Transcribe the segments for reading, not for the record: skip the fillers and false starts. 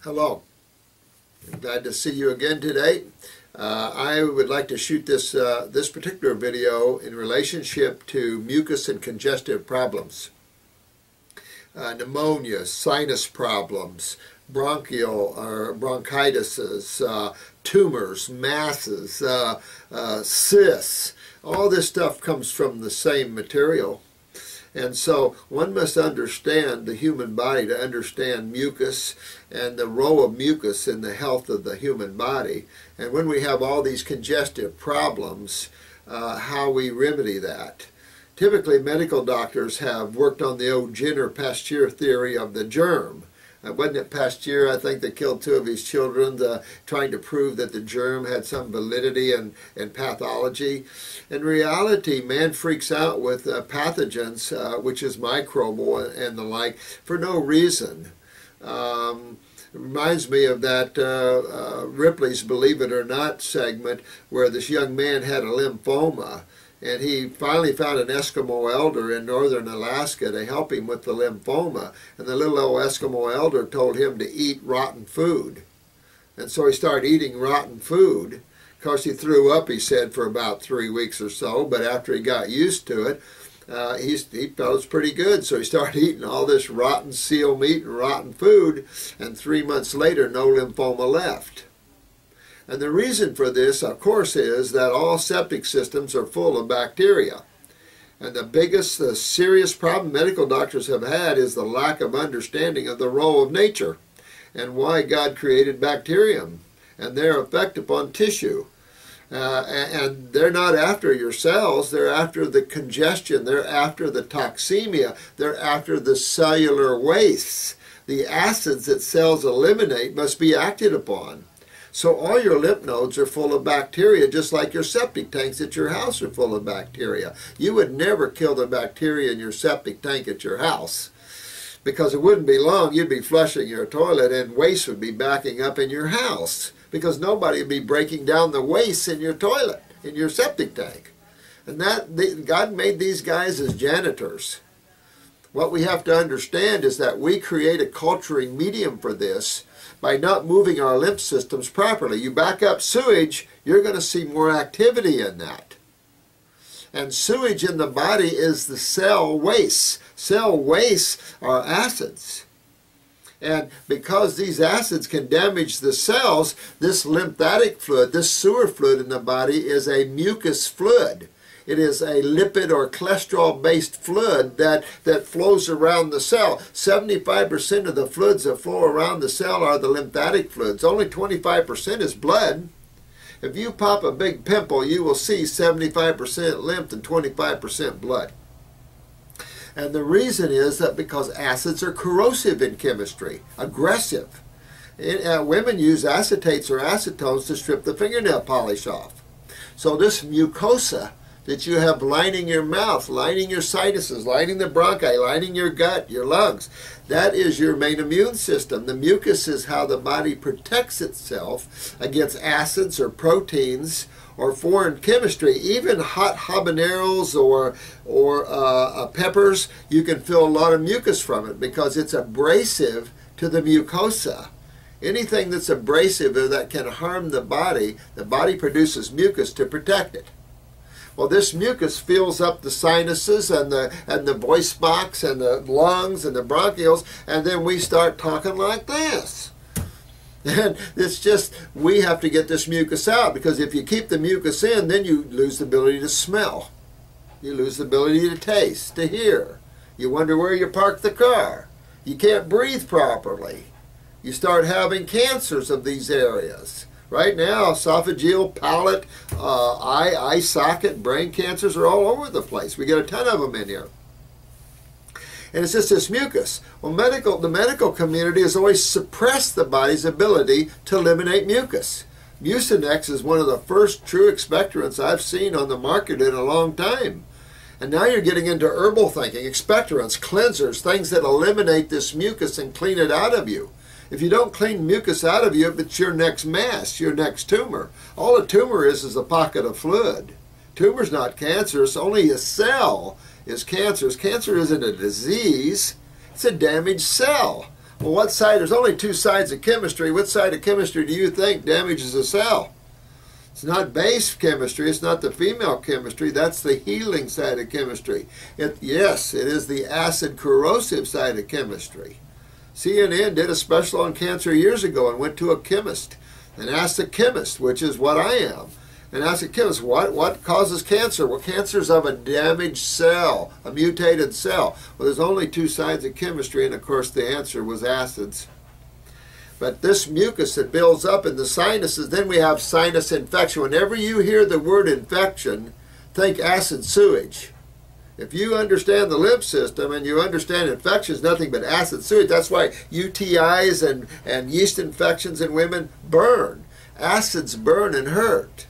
Hello. I'm glad to see you again today. I would like to shoot this particular video in relationship to mucus and congestive problems. Pneumonia, sinus problems, bronchial or bronchitis, tumors, masses, cysts. All this stuff comes from the same material. And so one must understand the human body to understand mucus and the role of mucus in the health of the human body. And when we have all these congestive problems, how we remedy that. Typically, medical doctors have worked on the old Jenner Pasteur theory of the germ. Wasn't it Pasteur, I think, that killed 2 of his children, trying to prove that the germ had some validity and pathology? In reality, man freaks out with pathogens, which is microbial and the like, for no reason. Reminds me of that Ripley's Believe It or Not segment where this young man had a lymphoma. And he finally found an Eskimo elder in northern Alaska to help him with the lymphoma. And the little old Eskimo elder told him to eat rotten food. And so he started eating rotten food. Of course, he threw up, he said, for about 3 weeks or so. But after he got used to it, he felt it was pretty good. So he started eating all this rotten seal meat and rotten food. And 3 months later, no lymphoma left. And the reason for this, of course, is that all septic systems are full of bacteria. And the biggest, serious problem medical doctors have had is the lack of understanding of the role of nature and why God created bacterium and their effect upon tissue. And they're not after your cells, they're after the congestion, they're after the toxemia, they're after the cellular wastes. The acids that cells eliminate must be acted upon. So all your lymph nodes are full of bacteria, just like your septic tanks at your house are full of bacteria. You would never kill the bacteria in your septic tank at your house, because it wouldn't be long, you'd be flushing your toilet and waste would be backing up in your house, because nobody would be breaking down the waste in your toilet, in your septic tank. And God made these guys as janitors. What we have to understand is that we create a culturing medium for this by not moving our lymph systems properly. You back up sewage, you're going to see more activity in that. And sewage in the body is the cell wastes. Cell wastes are acids. And because these acids can damage the cells, this lymphatic fluid, this sewer fluid in the body is a mucus fluid. It is a lipid or cholesterol-based fluid that flows around the cell. 75% of the fluids that flow around the cell are the lymphatic fluids. Only 25% is blood. If you pop a big pimple, you will see 75% lymph and 25% blood. And the reason is that because acids are corrosive in chemistry, aggressive. Women use acetates or acetones to strip the fingernail polish off. So this mucosa that you have lining your mouth, lining your sinuses, lining the bronchi, lining your gut, your lungs, that is your main immune system. The mucus is how the body protects itself against acids or proteins or foreign chemistry. Even hot habaneros or peppers, you can feel a lot of mucus from it because it's abrasive to the mucosa. Anything that's abrasive or that can harm the body produces mucus to protect it. Well, this mucus fills up the sinuses and the voice box and the lungs and the bronchioles, and then we start talking like this. And it's just, we have to get this mucus out, because if you keep the mucus in, then you lose the ability to smell. You lose the ability to taste, to hear. You wonder where you parked the car. You can't breathe properly. You start having cancers of these areas. Right now, esophageal, palate, eye socket, brain cancers are all over the place. We get a ton of them in here. And it's just this mucus. Well, the medical community has always suppressed the body's ability to eliminate mucus. Mucinex is one of the first true expectorants I've seen on the market in a long time. And now you're getting into herbal thinking, expectorants, cleansers, things that eliminate this mucus and clean it out of you. If you don't clean mucus out of you, it's your next mass, your next tumor. All a tumor is a pocket of fluid. Tumor's not cancerous, only a cell is cancerous. Cancer isn't a disease, it's a damaged cell. Well, what side? There's only two sides of chemistry. What side of chemistry do you think damages a cell? It's not base chemistry. It's not the female chemistry. That's the healing side of chemistry. Yes, it is the acid corrosive side of chemistry. CNN did a special on cancer years ago and went to a chemist and asked the chemist, which is what I am, and asked the chemist, what causes cancer? Well, cancer is of a damaged cell, a mutated cell. Well, there's only two sides of chemistry, and of course the answer was acids. But this mucus that builds up in the sinuses, then we have sinus infection. Whenever you hear the word infection, think acid sewage. If you understand the lymph system and you understand infection is nothing but acid sewage, that's why UTIs and yeast infections in women burn. Acids burn and hurt.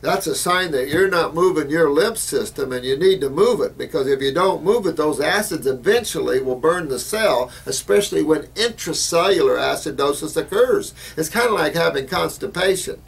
That's a sign that you're not moving your lymph system, and you need to move it, because if you don't move it, those acids eventually will burn the cell, especially when intracellular acidosis occurs. It's kind of like having constipation.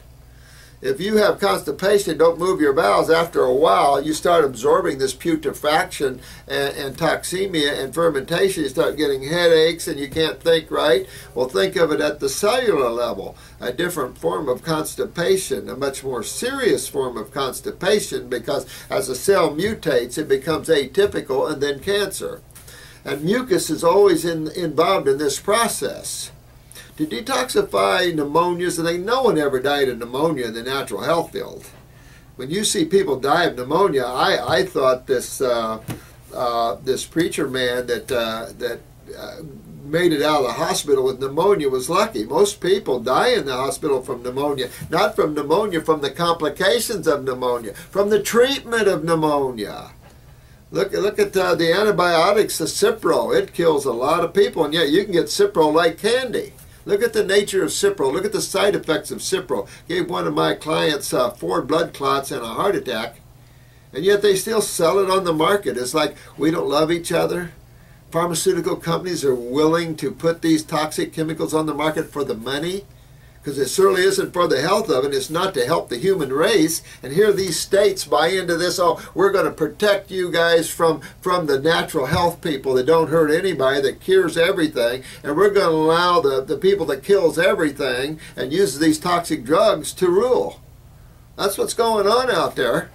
If you have constipation, don't move your bowels, after a while you start absorbing this putrefaction and toxemia and fermentation. You start getting headaches and you can't think right. Well, think of it at the cellular level. A different form of constipation, a much more serious form of constipation, because as a cell mutates, it becomes atypical and then cancer. And mucus is always involved in this process. To detoxify pneumonias, and no one ever died of pneumonia in the natural health field. When you see people die of pneumonia, I thought this this preacher man that made it out of the hospital with pneumonia was lucky. Most people die in the hospital from pneumonia, not from pneumonia, from the complications of pneumonia, from the treatment of pneumonia. Look at the antibiotics, the Cipro. It kills a lot of people, and yet you can get Cipro like candy. Look at the nature of Cipro. Look at the side effects of Cipro. Gave one of my clients 4 blood clots and a heart attack, and yet they still sell it on the market. It's like we don't love each other. Pharmaceutical companies are willing to put these toxic chemicals on the market for the money, because it certainly isn't for the health of it. It's not to help the human race. And here these states buy into this. Oh, we're going to protect you guys from the natural health people that don't hurt anybody, that cures everything. And we're going to allow the people that kills everything and uses these toxic drugs to rule. That's what's going on out there.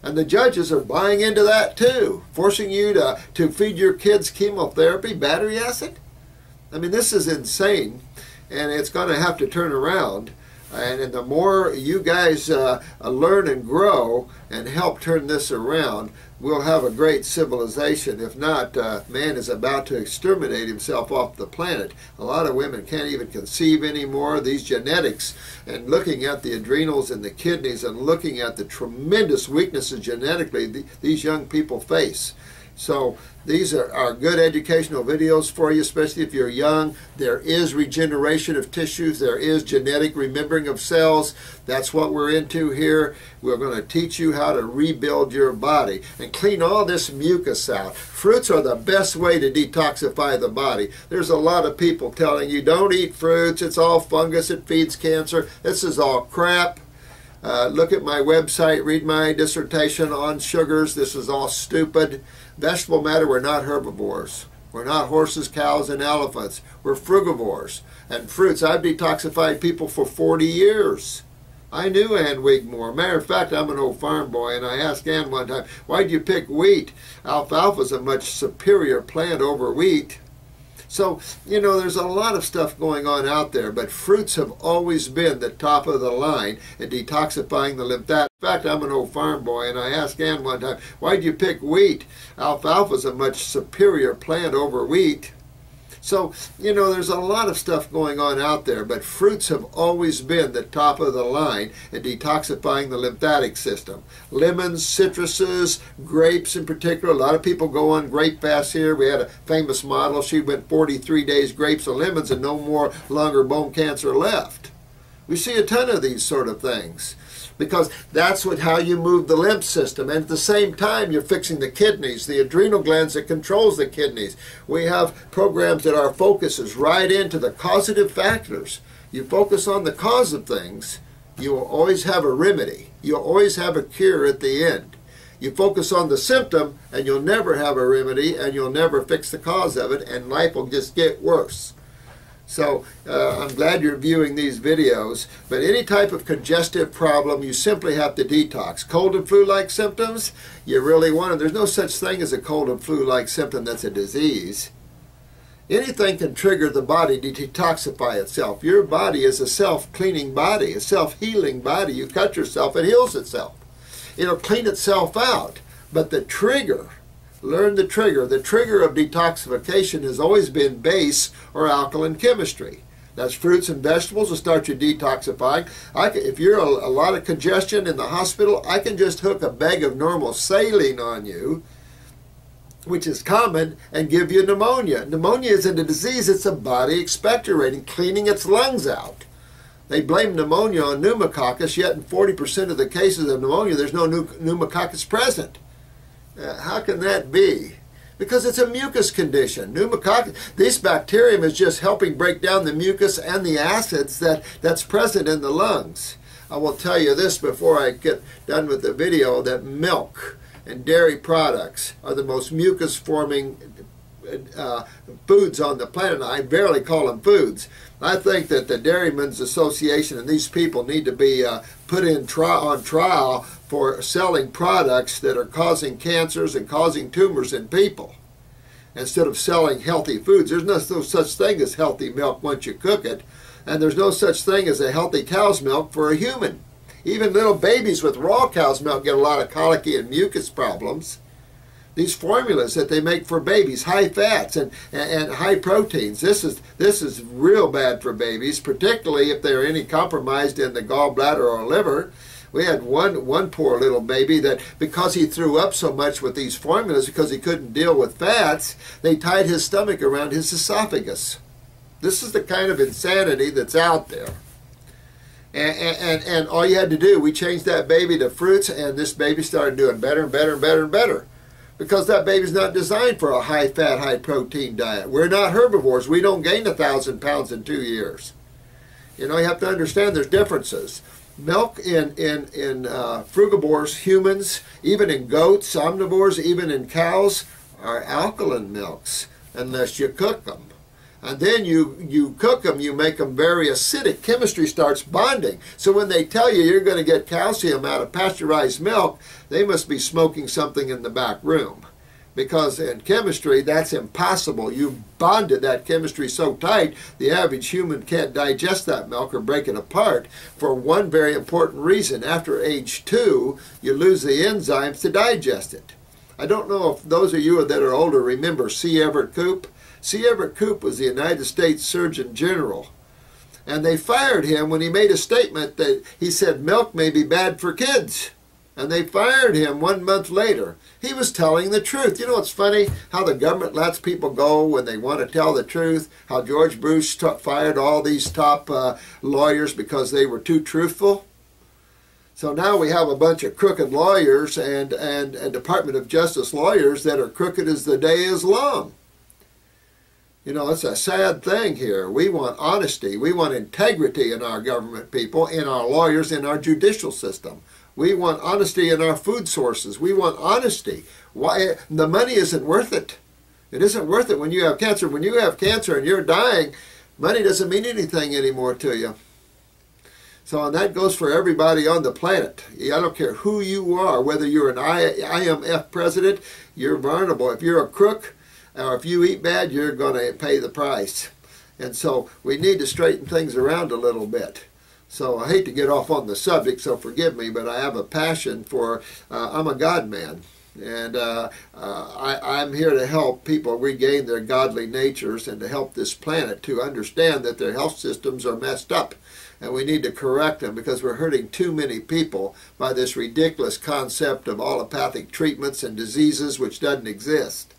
And the judges are buying into that too, forcing you to feed your kids chemotherapy, battery acid. I mean, this is insane. And it's going to have to turn around. And the more you guys learn and grow and help turn this around, we'll have a great civilization. If not, man is about to exterminate himself off the planet. A lot of women can't even conceive anymore. These genetics, and looking at the adrenals and the kidneys and looking at the tremendous weaknesses genetically these young people face. So these are good educational videos for you, especially if you're young. There is regeneration of tissues. There is genetic remembering of cells. That's what we're into here. We're going to teach you how to rebuild your body and clean all this mucus out. Fruits are the best way to detoxify the body. There's a lot of people telling you, don't eat fruits. It's all fungus. It feeds cancer. This is all crap. Look at my website, read my dissertation on sugars. This is all stupid. Vegetable matter, we're not herbivores. We're not horses, cows, and elephants. We're frugivores. And fruits, I've detoxified people for 40 years. I knew Ann Wigmore. Matter of fact, I'm an old farm boy, and I asked Ann one time, why'd you pick wheat? Alfalfa is a much superior plant over wheat. So, you know, there's a lot of stuff going on out there, but fruits have always been the top of the line in detoxifying the lymphatic. In fact, I'm an old farm boy, and I asked Ann one time, why'd you pick wheat? Alfalfa is a much superior plant over wheat. So, you know, there's a lot of stuff going on out there, but fruits have always been the top of the line in detoxifying the lymphatic system. Lemons, citruses, grapes in particular. A lot of people go on grape fasts here. We had a famous model. She went 43 days grapes and lemons and no more longer bone cancer left. We see a ton of these sort of things, because that's how you move the lymph system. And at the same time, you're fixing the kidneys, the adrenal glands that controls the kidneys. We have programs that our focus is right into the causative factors. You focus on the cause of things, you will always have a remedy. You'll always have a cure at the end. You focus on the symptom and you'll never have a remedy, and you'll never fix the cause of it, and life will just get worse. So I'm glad you're viewing these videos, but any type of congestive problem, you simply have to detox. Cold and flu-like symptoms, you really want to. There's no such thing as a cold and flu-like symptom that's a disease. Anything can trigger the body to detoxify itself. Your body is a self-cleaning body, a self-healing body. You cut yourself, it heals itself. It'll clean itself out. But the trigger, learn the trigger. The trigger of detoxification has always been base or alkaline chemistry. That's fruits and vegetables will start you detoxifying. If you're a lot of congestion in the hospital, I can just hook a bag of normal saline on you, which is common, and give you pneumonia. Pneumonia isn't a disease, it's a body expectorating, cleaning its lungs out. They blame pneumonia on pneumococcus, yet in 40% of the cases of pneumonia, there's no pneumococcus present. How can that be? Because it's a mucus condition. Pneumococcus, this bacterium is just helping break down the mucus and the acids that's present in the lungs. I will tell you this before I get done with the video, that milk and dairy products are the most mucus-forming foods on the planet. I barely call them foods. I think that the Dairymen's Association and these people need to be put on trial for selling products that are causing cancers and causing tumors in people, instead of selling healthy foods. There's no such thing as healthy milk once you cook it, and there's no such thing as a healthy cow's milk for a human. Even little babies with raw cow's milk get a lot of colicky and mucus problems. These formulas that they make for babies, high fats and high proteins, this is real bad for babies, particularly if they're any compromised in the gallbladder or liver. We had one poor little baby that, because he threw up so much with these formulas because he couldn't deal with fats, they tied his stomach around his esophagus. This is the kind of insanity that's out there. And all you had to do, we changed that baby to fruits, and this baby started doing better and better and better and better. Because that baby's not designed for a high-fat, high-protein diet. We're not herbivores. We don't gain 1,000 pounds in 2 years. You know, you have to understand there's differences. Milk in frugivores, humans, even in goats, omnivores, even in cows, are alkaline milks, unless you cook them. And then you cook them, you make them very acidic. Chemistry starts bonding. So when they tell you you're going to get calcium out of pasteurized milk, they must be smoking something in the back room. Because in chemistry, that's impossible. You've bonded that chemistry so tight, the average human can't digest that milk or break it apart for one very important reason. After age 2, you lose the enzymes to digest it. I don't know if those of you that are older remember C. Everett Koop. C. Everett Koop was the United States Surgeon General, and they fired him when he made a statement that he said milk may be bad for kids, and they fired him 1 month later. He was telling the truth. You know, it's funny how the government lets people go when they want to tell the truth, how George Bush fired all these top lawyers because they were too truthful. So now we have a bunch of crooked lawyers and Department of Justice lawyers that are crooked as the day is long. You know, it's a sad thing here. We want honesty. We want integrity in our government people, in our lawyers, in our judicial system. We want honesty in our food sources. We want honesty. Why? The money isn't worth it. It isn't worth it when you have cancer. When you have cancer and you're dying, money doesn't mean anything anymore to you. So, and that goes for everybody on the planet. I don't care who you are, whether you're an IMF president, you're vulnerable. If you're a crook, or if you eat bad, you're going to pay the price. And so we need to straighten things around a little bit. So I hate to get off on the subject, so forgive me, but I have a passion for, I'm a God man. And I'm here to help people regain their godly natures and to help this planet to understand that their health systems are messed up. And we need to correct them because we're hurting too many people by this ridiculous concept of allopathic treatments and diseases which doesn't exist.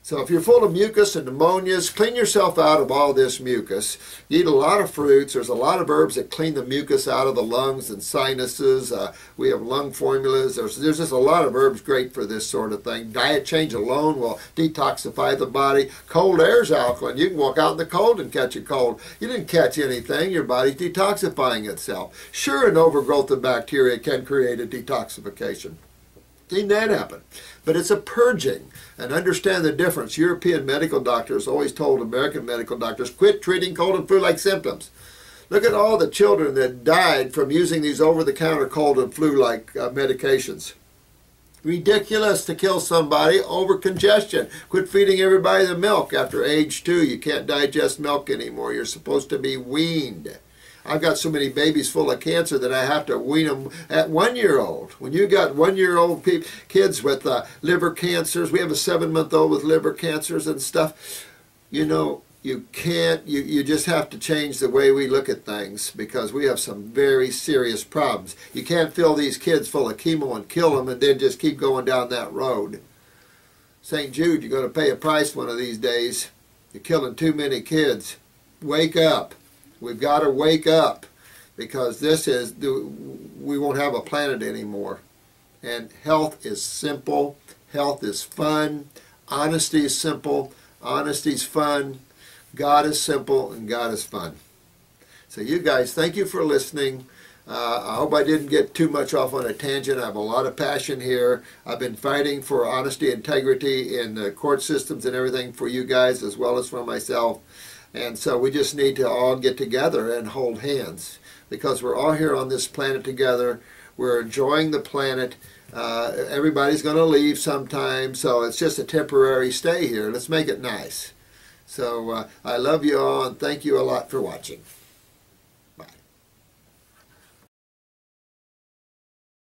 So if you're full of mucus and pneumonias, clean yourself out of all this mucus. Eat a lot of fruits. There's a lot of herbs that clean the mucus out of the lungs and sinuses. We have lung formulas. There's just a lot of herbs great for this sort of thing. Diet change alone will detoxify the body. Cold air is alkaline. You can walk out in the cold and catch a cold. You didn't catch anything. Your body's detoxifying itself. Sure, an overgrowth of bacteria can create a detoxification. Seen that happen. But it's a purging. And understand the difference. European medical doctors always told American medical doctors, quit treating cold and flu-like symptoms. Look at all the children that died from using these over-the-counter cold and flu-like medications. Ridiculous to kill somebody over congestion. Quit feeding everybody the milk. After age 2, you can't digest milk anymore. You're supposed to be weaned. I've got so many babies full of cancer that I have to wean them at 1-year-old. When you got 1-year-old kids with liver cancers, we have a 7-month-old with liver cancers and stuff, you know, you can't, you just have to change the way we look at things because we have some very serious problems. You can't fill these kids full of chemo and kill them and then just keep going down that road. St. Jude, you're going to pay a price one of these days. You're killing too many kids. Wake up. We've got to wake up because we won't have a planet anymore. And health is simple. Health is fun. Honesty is simple. Honesty is fun. God is simple and God is fun. So you guys, thank you for listening. I hope I didn't get too much off on a tangent. I have a lot of passion here. I've been fighting for honesty, integrity in the court systems and everything for you guys as well as for myself. And so we just need to all get together and hold hands because we're all here on this planet together. We're enjoying the planet. Everybody's going to leave sometime, so it's just a temporary stay here. Let's make it nice. So I love you all and thank you a lot for watching.